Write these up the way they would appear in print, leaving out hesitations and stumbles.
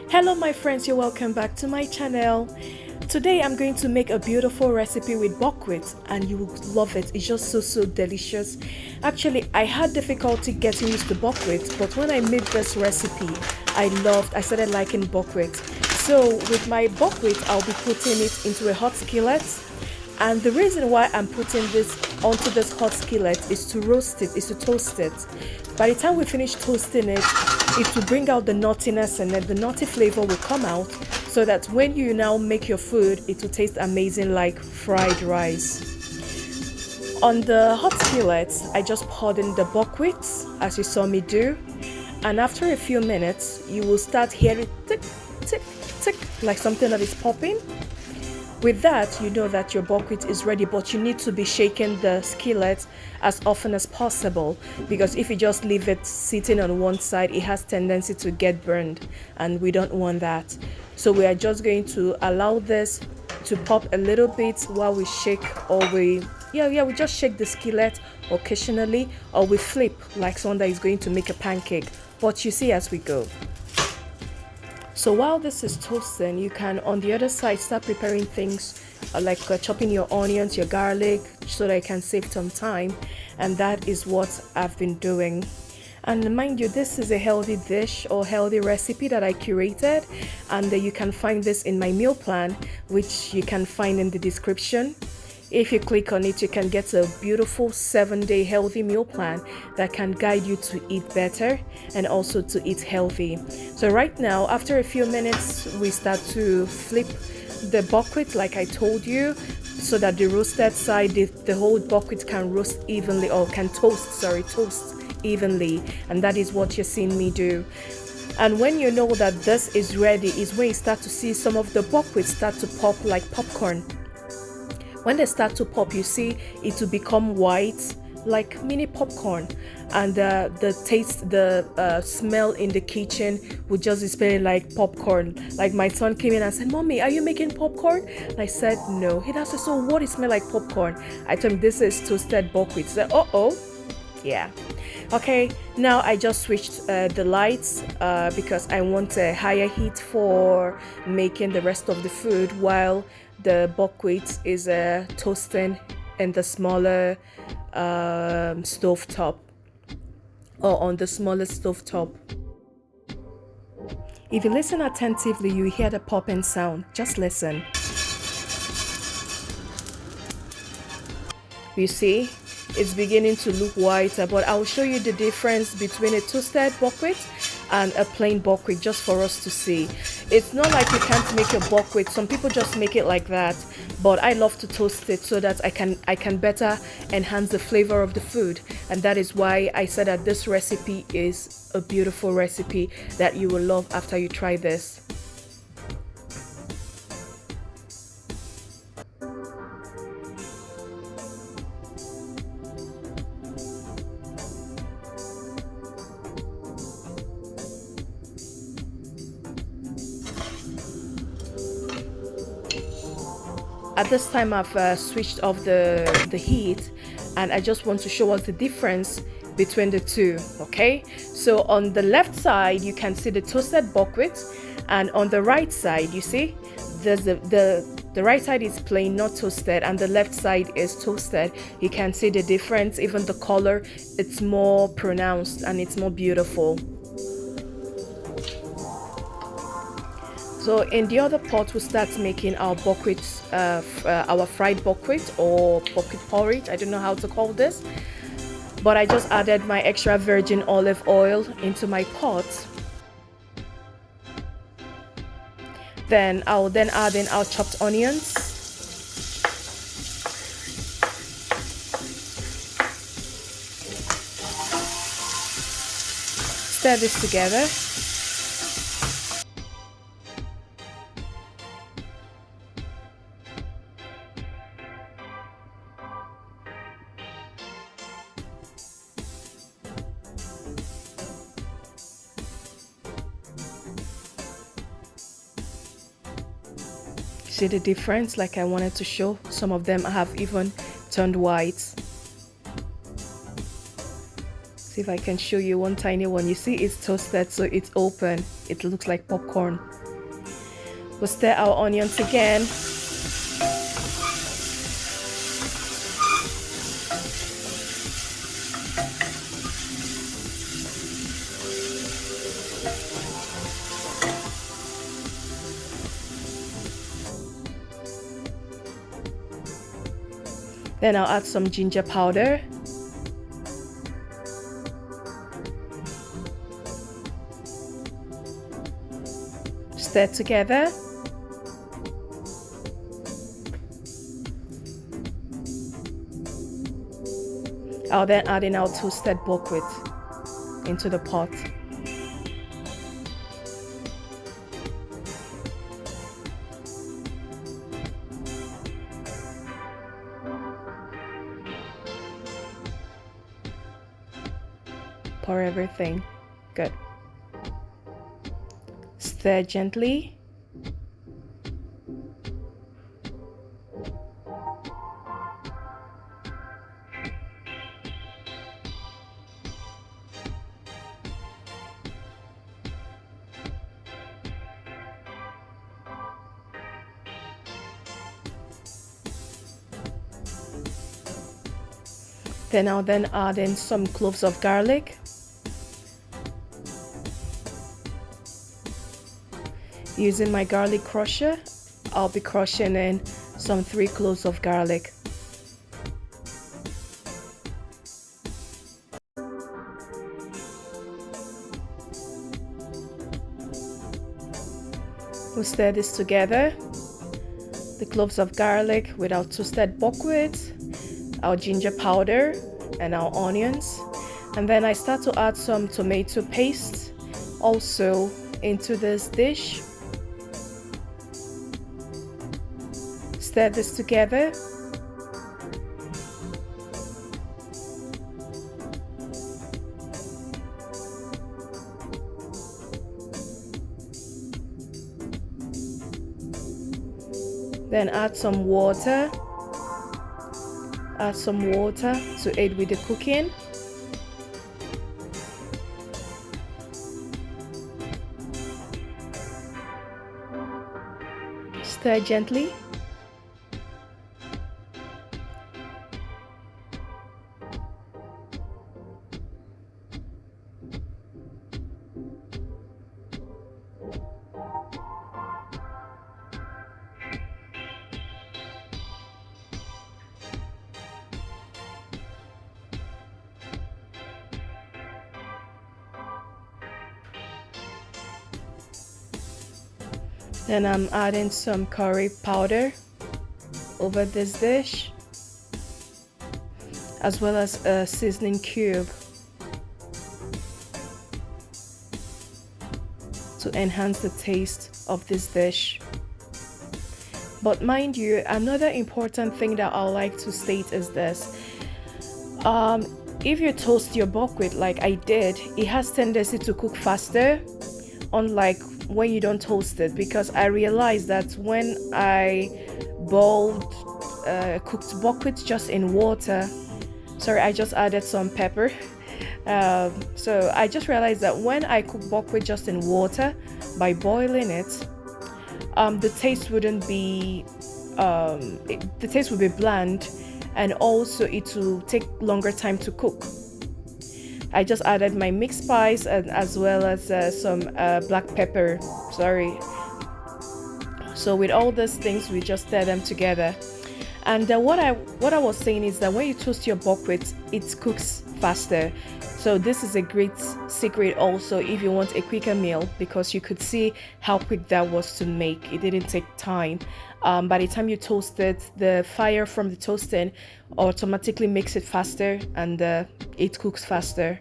Hello my friends, you're welcome back to my channel. Today I'm going to make a beautiful recipe with buckwheat and you will love it. It's just so delicious. Actually, I had difficulty getting used to buckwheat, but when I made this recipe, I started liking buckwheat. So with my buckwheat, I'll be putting it into a hot skillet. And the reason why I'm putting this onto this hot skillet is to roast it, is to toast it. By the time we finish toasting it, it will bring out the nuttiness and then the nutty flavor will come out so that when you now make your food, it will taste amazing like fried rice. On the hot skillet, I just poured in the buckwheat as you saw me do. And after a few minutes, you will start hearing tick, tick, tick, like something that is popping. With that, you know that your buckwheat is ready, but you need to be shaking the skillet as often as possible because if you just leave it sitting on one side, it has tendency to get burned and we don't want that. So we are just going to allow this to pop a little bit while we shake or we just shake the skillet occasionally or we flip like someone that is going to make a pancake, but you see as we go. So while this is toasting, you can on the other side start preparing things like chopping your onions, your garlic, so that you can save some time. And that is what I've been doing. And mind you, this is a healthy dish or healthy recipe that I curated, and you can find this in my meal plan, which you can find in the description. If you click on it, you can get a beautiful 7-day healthy meal plan that can guide you to eat better and also to eat healthy. So right now, after a few minutes, we start to flip the buckwheat like I told you, so that the roasted side, the whole buckwheat can roast evenly or can toast evenly. And that is what you're seeing me do. And when you know that this is ready is when you start to see some of the buckwheat start to pop like popcorn. When they start to pop, you see it will become white like mini popcorn, and the taste, the smell in the kitchen would just be smelling like popcorn. Like my son came in and said, "Mommy, are you making popcorn?" And I said, "No." He asked, "So what is smell like popcorn?" I told him, "This is toasted buckwheat." He said, "Oh, yeah." Okay, now I just switched the lights because I want a higher heat for making the rest of the food while the buckwheat is toasting in the smaller stove top or on the smaller stove top. If you listen attentively, you hear the popping sound. Just listen. You see, it's beginning to look whiter, but I'll show you the difference between a toasted buckwheat and a plain buckwheat just for us to see. It's not like you can't make your buckwheat. Some people just make it like that, but I love to toast it so that I can better enhance the flavor of the food. And that is why I said that this recipe is a beautiful recipe that you will love after you try this. At this time, I've switched off the heat, and I just want to show us the difference between the two. Okay, so on the left side you can see the toasted buckwheat, and on the right side you see there's the right side is plain, not toasted, and the left side is toasted. You can see the difference. Even the color, it's more pronounced and it's more beautiful. So in the other pot, we'll start making our buckwheat, our fried buckwheat or buckwheat porridge. I don't know how to call this, but I just added my extra virgin olive oil into my pot. Then I'll add in our chopped onions. Stir this together. See the difference? Like I wanted to show, some of them have even turned white. See if I can show you one tiny one. You see it's toasted, so it's open. it looks like popcorn. We'll stir our onions again. Then I'll add some ginger powder. Stir together. I'll then add in our toasted buckwheat into the pot. Pour everything. Good. Stir gently. Then I'll add in some cloves of garlic. Using my garlic crusher, I'll be crushing in some 3 cloves of garlic. We'll stir this together. The cloves of garlic with our toasted buckwheat, our ginger powder, and our onions. And then I start to add some tomato paste also into this dish. Stir this together. Then add some water. Add some water to aid with the cooking. Stir gently. Then I'm adding some curry powder over this dish, as well as a seasoning cube to enhance the taste of this dish. But mind you, another important thing that I would like to state is this. If you toast your buckwheat like I did, it has tendency to cook faster, unlike when you don't toast it, because I realized that when I boiled cooked buckwheat just in water, sorry, I just added some pepper. So I just realized that when I cook buckwheat just in water by boiling it, the taste wouldn't be the taste would be bland, and also it will take longer time to cook. I just added my mixed spice and as well as some black pepper. Sorry. So with all these things, we just stir them together. And what I was saying is that when you toast your buckwheat, it cooks faster. So this is a great secret also if you want a quicker meal, because you could see how quick that was to make. It didn't take time. By the time you toast it, the fire from the toasting automatically makes it faster, and it cooks faster.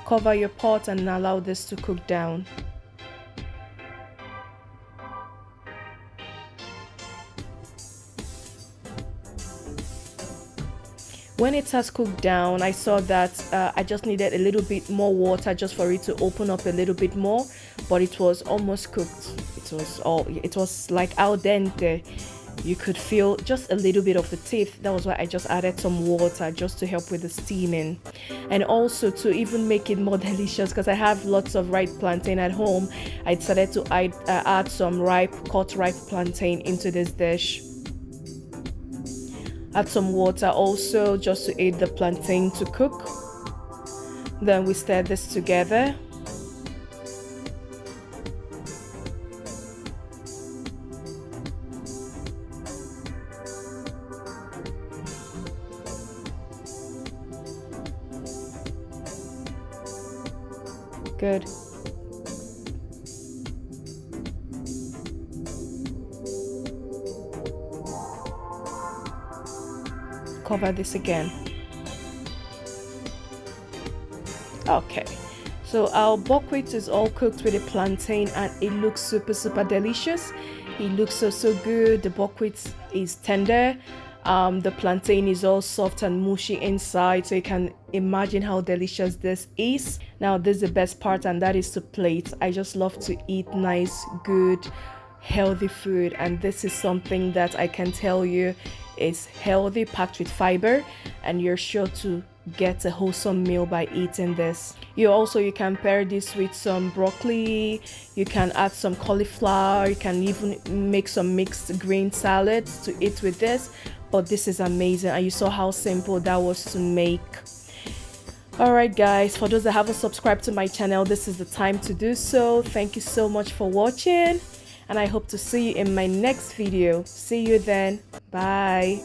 Cover your pot and allow this to cook down. When it has cooked down, I saw that I just needed a little bit more water just for it to open up a little bit more, but it was almost cooked. It was like al dente. You could feel just a little bit of the teeth. That was why I just added some water just to help with the steaming, and also to even make it more delicious, because I have lots of ripe plantain at home. I decided to add some cut ripe plantain into this dish. Add some water also just to aid the plantain to cook. Then we stir this together. Good. Cover this again. Okay, so our buckwheat is all cooked with the plantain and it looks super delicious. It looks so good. The buckwheat is tender. The plantain is all soft and mushy inside, so you can imagine how delicious this is. Now this is the best part, and that is to plate. I just love to eat nice, good, healthy food, and this is something that I can tell you is healthy, packed with fiber, and you're sure to get a wholesome meal by eating this. You can pair this with some broccoli, you can add some cauliflower, you can even make some mixed green salads to eat with this. But this is amazing, and you saw how simple that was to make. Alright guys, for those that haven't subscribed to my channel, this is the time to do so. Thank you so much for watching, and I hope to see you in my next video. See you then. Bye.